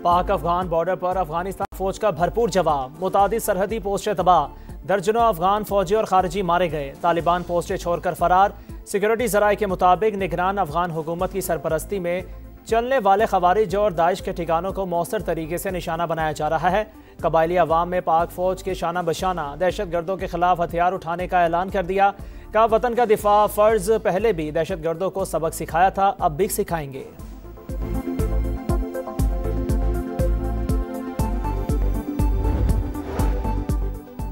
पाक अफगान बॉर्डर पर अफगानिस्तान फौज का भरपूर जवाब। मुतादिद सरहदी पोस्टें तबाह, दर्जनों अफगान फौजी और खारजी मारे गए। तालिबान पोस्टें छोड़कर फरार। सिक्योरिटी जराये के मुताबिक निगरान अफगान हुकूमत की सरपरस्ती में चलने वाले खवारिज और दाइश के ठिकानों को मौसर तरीके से निशाना बनाया जा रहा है। कबायली अवाम में पाक फौज के शाना बशाना दहशत गर्दों के खिलाफ हथियार उठाने का ऐलान कर दिया। का वतन का दिफा फर्ज, पहले भी दहशत गर्दों को सबक सिखाया था, अब भी सिखाएंगे।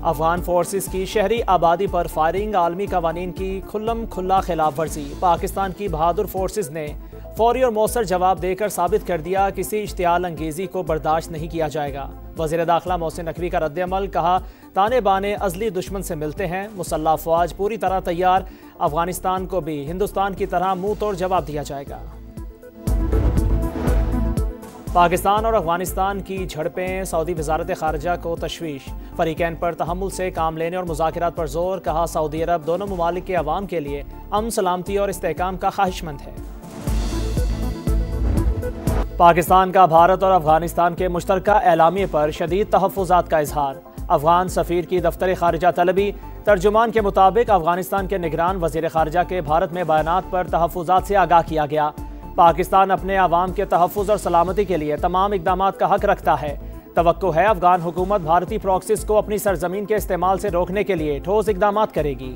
अफगान फोर्सेस की शहरी आबादी पर फायरिंग, आलमी कवानीन की खुल्लम खुल्ला खिलाफ वर्जी। पाकिस्तान की बहादुर फोर्सेस ने फौरी और मौसर जवाब देकर साबित कर दिया, किसी इश्तियाल अंगेजी को बर्दाश्त नहीं किया जाएगा। वज़ीर दाखिला मोहसिन नकवी का रद्द-ए-अमल, कहा ताने बाने अज़ली दुश्मन से मिलते हैं, मुसल्लह अफवाज पूरी तरह तैयार। अफगानिस्तान को भी हिंदुस्तान की तरह मुंह तोड़ जवाब दिया जाएगा। पाकिस्तान और अफगानिस्तान की झड़पें, सऊदी वजारत खारजा को तशवीश। फरीकैन पर तहम्मुल से काम लेने और मुज़ाकरात पर जोर, कहा सऊदी अरब दोनों ममालिक के अवाम के लिए अमन, सलामती और इस्तेहकाम का ख्वाहिशमंद है। पाकिस्तान का भारत और अफगानिस्तान के मुश्तरका एलामिये पर शदीद तहफ़्फ़ुज़ात का इजहार। अफगान सफ़ीर की दफ्तर खारिजा तलबी। तर्जुमान के मुताबिक अफगानिस्तान के निगरान वज़ीर खारिजा के भारत में बयानात पर तहफ़्फ़ुज़ात से आगाह किया गया। पाकिस्तान अपने अवाम के तहफ़्फ़ुज़ और सलामती के लिए तमाम इक़दामात का हक रखता है। तवक्को है अफगान हुकूमत भारतीय प्रॉक्सीज़ को अपनी सरजमीन के इस्तेमाल से रोकने के लिए ठोस इक़दामात करेगी।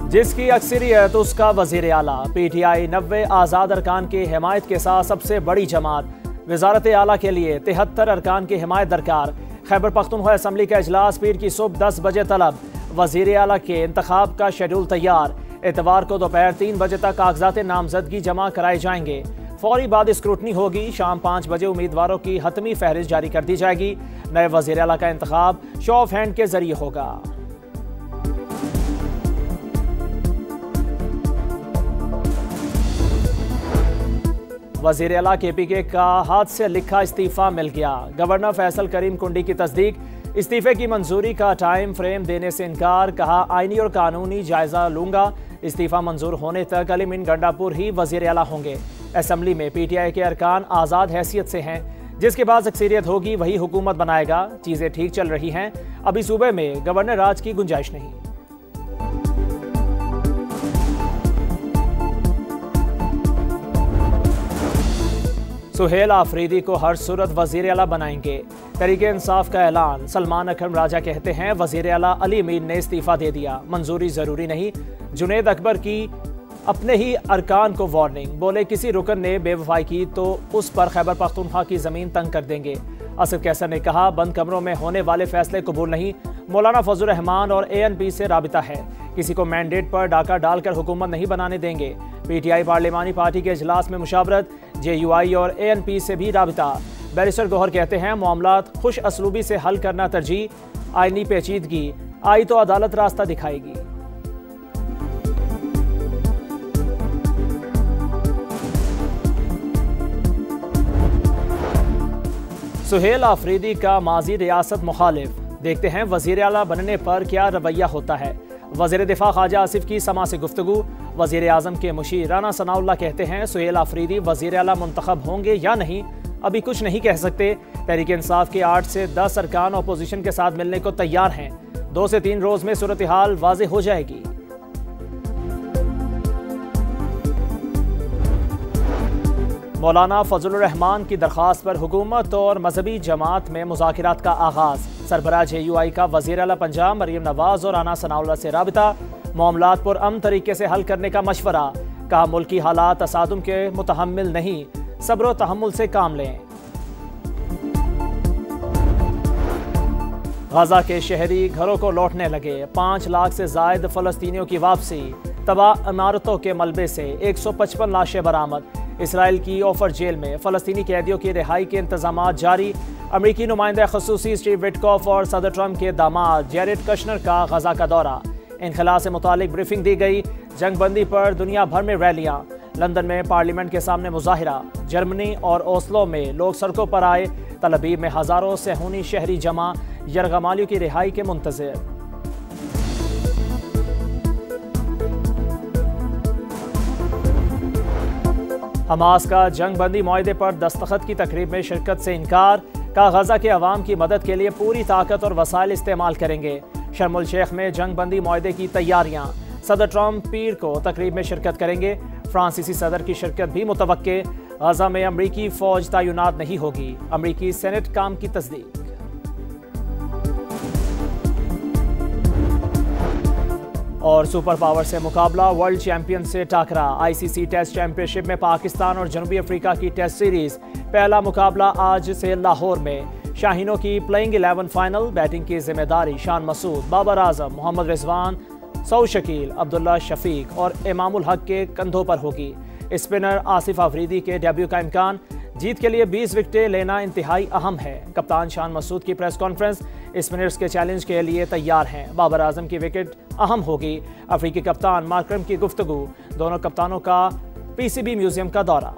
जिसकी अक्सरियत उसका वज़ीर आला। PTI 90 आज़ाद अरकान की हिमायत के साथ सबसे बड़ी जमात। वज़ारत आला के लिए 73 अरकान की हिमायत दरकार। खैबर पख्तूनख्वा असम्बली का इजलास पीर की सुबह 10 बजे तलब। वज़ीर आला के इंतखाब का शेड्यूल तैयार। इतवार को दोपहर 3 बजे तक कागजात नामजदगी जमा कराए जाएंगे। फौरी बाद स्क्रूटनी होगी। शाम 5 बजे उम्मीदवारों की हतमी फहरिस्त जारी कर दी जाएगी। नए वज़ीर आला का इंतखाब शो ऑफ हैंड के जरिए होगा। वज़ीर आला KPK का हाथ से लिखा इस्तीफा मिल गया। गवर्नर फैसल करीम कुंडी की तस्दीक। इस्तीफे की मंजूरी का टाइम फ्रेम देने से इनकार, कहा आईनी और कानूनी जायजा लूंगा। इस्तीफा मंजूर होने तक अलीमीन गंडापुर ही वज़ीर आला होंगे। असम्बली में PTI के अरकान आज़ाद हैसियत से हैं, जिसके बाद अक्सरियत होगी वही हुकूमत बनाएगा। चीज़ें ठीक चल रही हैं, अभी सूबे में गवर्नर राज की गुंजाइश नहीं। सुहेल आफरीदी को हर सूरत वज़ीर आला बनाएंगे। तहरीक इंसाफ का ऐलान। सलमान अकरम राजा कहते हैं वज़ीर आला अली अमीन ने इस्तीफा दे दिया, मंजूरी ज़रूरी नहीं। जुनेद अकबर की अपने ही अरकान को वार्निंग, बोले किसी रुकन ने बेवफाई की तो उस पर खैबर पख्तूनख्वा की ज़मीन तंग कर देंगे। असद कैसर ने कहा बंद कमरों में होने वाले फैसले कबूल नहीं। मौलाना फजल रहमान और ANP से राबिता है, किसी को मैंडेट पर डाका डालकर हुकूमत नहीं बनाने देंगे। PTI पार्लिमानी पार्टी के इजलास में मुशावरत। JUI और ANP से भी राबिता। बैरिस्टर गौहर कहते हैं मामलात खुश असलूबी से हल करना तरजीह। आईनी पेचीदगी आई तो अदालत रास्ता दिखाएगी। सुहेल आफरीदी का माजी रियासत मुखालिफ। देखते हैं वज़ीर आला बनने पर क्या रवैया होता है। वज़ीर दिफा ख्वाजा आसिफ की समा से गुफ्तगू। वज़ीर आज़म के मुशीर राना सनाउल्लाह कहते हैं सुहेल आफरीदी वज़ीर आला मुंतखब होंगे या नहीं, अभी कुछ नहीं कह सकते। तहरीक इंसाफ के 8 से 10 अरकान अपोजिशन के साथ मिलने को तैयार हैं। 2 से 3 रोज में सूरत हाल वाज़ेह हो जाएगी। मौलाना फजल रहमान की दरख्वास्त पर हुकूमत और मजहबी जमात में मुज़ाकरात का आगाज़। सरबराह JUI का वज़ीर आला पंजाब मरीम नवाज और राना सनाउल्लाह से राबिता। मामलात पर अमन तरीके से हल करने का मशवरा। कहा मुल्की हालात तसादुम के मुतहम्मिल नहीं, सब्र व तहम्मुल से काम लें। गजा के शहरी घरों को लौटने लगे। 5 लाख से जायद फ़लस्तीनियों की वापसी। तबाह इमारतों के मलबे से 155 लाशें बरामद। इसराइल की ओफर जेल में फ़लस्तीनी कैदियों की रिहाई के इंतजाम जारी। अमरीकी नुमाइंदा खसूसी स्टीव विटकॉफ और सदर ट्रंप के दामाद जेरेड कश्नर का गजा का दौरा। इनखला से मुतालिक ब्रीफिंग दी गई। जंगबंदी पर दुनिया भर में रैलियां। लंदन में पार्लियामेंट के सामने मुजाहिरा। जर्मनी और ओस्लो में लोग सड़कों पर आए। तलबीब में हज़ारों सेहूनी शहरी जमा। यरगमालियों की रिहाई के मुंतज़िर। हमास का जंग बंदी मुआहदे पर दस्तखत की तकरीब में शिरकत से इनकार का गजा के अवाम की मदद के लिए पूरी ताकत और वसाइल इस्तेमाल करेंगे। शर्मुल शेख में जंग बंदी मुआहदे की तैयारियां। सदर ट्रंप पीर को तकरीब में शिरकत करेंगे। फ्रांसीसी सदर की शिरकत भी मुतवक्के। गजा में अमरीकी फौज तैनात नहीं होगी। अमरीकी सेनेट काम की तस्दीक। और सुपर पावर से मुकाबला, वर्ल्ड चैंपियन से टाकरा। आईसीसी टेस्ट चैंपियनशिप में पाकिस्तान और जनूबी अफ्रीका की टेस्ट सीरीज पहला मुकाबला आज से लाहौर में। शाहीनों की प्लेइंग 11 फाइनल। बैटिंग की जिम्मेदारी शान मसूद, बाबर आजम, मोहम्मद रिजवान, सऊद शकील, अब्दुल्ला शफीक और इमामुल हक के कंधों पर होगी। स्पिनर आसिफ अफरीदी के डेब्यू का इम्कान। जीत के लिए 20 विकेटें लेना इंतहाई अहम है। कप्तान शान मसूद की प्रेस कॉन्फ्रेंस। स्पिनर्स के चैलेंज के लिए तैयार हैं। बाबर आजम की विकेट अहम होगी। अफ्रीकी कप्तान मार्करम की गुफ्तगू। दोनों कप्तानों का पीसीबी म्यूजियम का दौरा।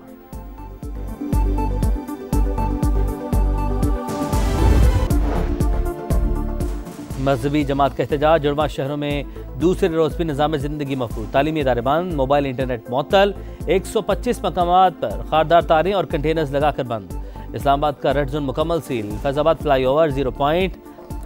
मजहबी जमात का एहतजाज। जुड़वा शहरों में दूसरे रोज भी निज़ाम ज़िंदगी महफूज। तालीमी इदारे बंद, मोबाइल इंटरनेट मुअत्तल। 125 मकामात पर खारदार तारें और कंटेनर्स लगाकर बंद। इस्लामाबाद का रेड जोन मुकम्मल सील। Faizabad flyover 0 point,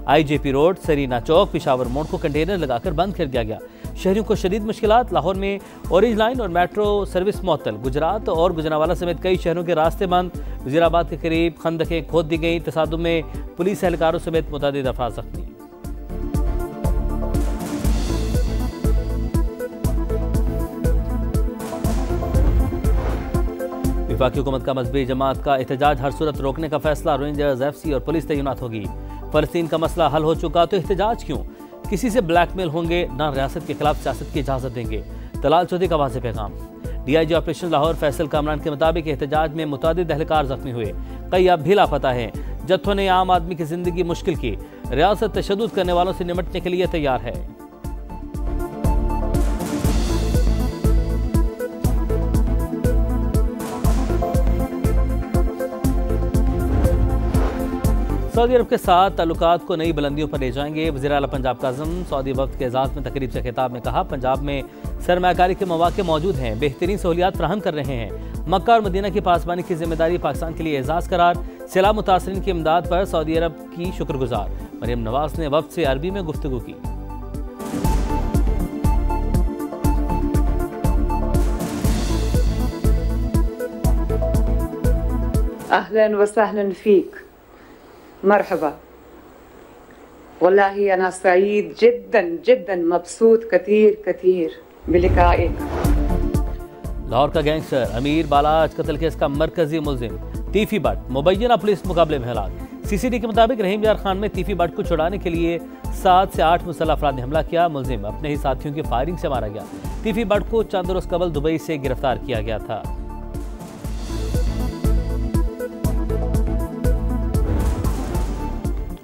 IJP road, Serena Chowk, Peshawar Mor को कंटेनर लगाकर बंद कर दिया गया। शहरियों को शदीद मुश्किलात। लाहौर में ऑरेंज लाइन और मेट्रो सर्विस मुअत्तल। गुजरात और गुजरांवाला समेत कई शहरों के रास्ते बंद। वजीराबाद के करीब खंदकें खोद दी गई। तसादुम में पुलिस एहलकारों समेत मुतअद्दिद अफराद जख्मी। वफाकी हुकूमत का मजहबी जमात का एहतजाज हर सूरत रोकने का फैसला। रेंजर्स, FC और पुलिस तैनात होगी। फ़लस्तीन का मसला हल हो चुका तो एहतजाज क्यों? किसी से ब्लैकमेल होंगे ना रियासत के खिलाफ सियासत की इजाज़त देंगे। तलाल चौधरी का वाज़ेह पैगाम। DIG ऑपरेशन लाहौर फैसल कामरान के मुताबिक एहतजाज में मुतअद्दिद एहलकार जख्मी हुए। कई अब भी लापता हैं। जत्थों ने आम आदमी की जिंदगी मुश्किल की। रियासत तशद्दुद करने वालों से निपटने के लिए तैयार है। सऊदी अरब के साथ ताल्लुकात को नई बुलंदियों पर ले जाएंगे। वज़ीर आला पंजाब काज़म सऊदी वफ़द के एजाज़ में तकरीब से खिताब में कहा, पंजाब में सरमायाकारी के मौके मौजूद हैं, बेहतरीन सहूलियात फराहम कर रहे हैं। मक्का और मदीना की पासबानी की जिम्मेदारी पाकिस्तान के लिए एजाज़ करार। सैलाब मुतासरीन की इमदाद पर सऊदी अरब की शुक्रगुजार। मरियम नवाज ने वफ़द से अरबी में गुफ्तगू की। अहलन व सहलन फीक, मरहबा। वल्लाही अना सईद जिद्दन जिद्दन मबसूत कतीर कतीर बिलिकाइक। लाहौर का गैंगस्टर अमीर बालाज कत्ल केस का मरकजी मुलजिम तीफी भट्ट मुबैना पुलिस मुकाबले में हलाक। CCD के मुताबिक रहीम यार खान में तीफी भट्ट को छुड़ाने के लिए 7 से 8 मुसल्लह अफराद ने हमला किया। मुलजिम अपने ही साथियों की फायरिंग से मारा गया। तीफी भट्ट को चंद रोज कबल दुबई से गिरफ्तार किया गया था।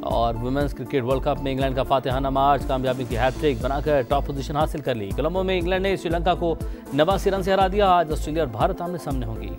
और वुमेन्स क्रिकेट वर्ल्ड कप में इंग्लैंड का फातिहाना मार्च कामयाबी की हैट्रिक बनाकर टॉप पोजीशन हासिल कर ली। कोलंबो में इंग्लैंड ने श्रीलंका को 89 रन से हरा दिया। आज ऑस्ट्रेलिया और भारत आमने सामने होंगी।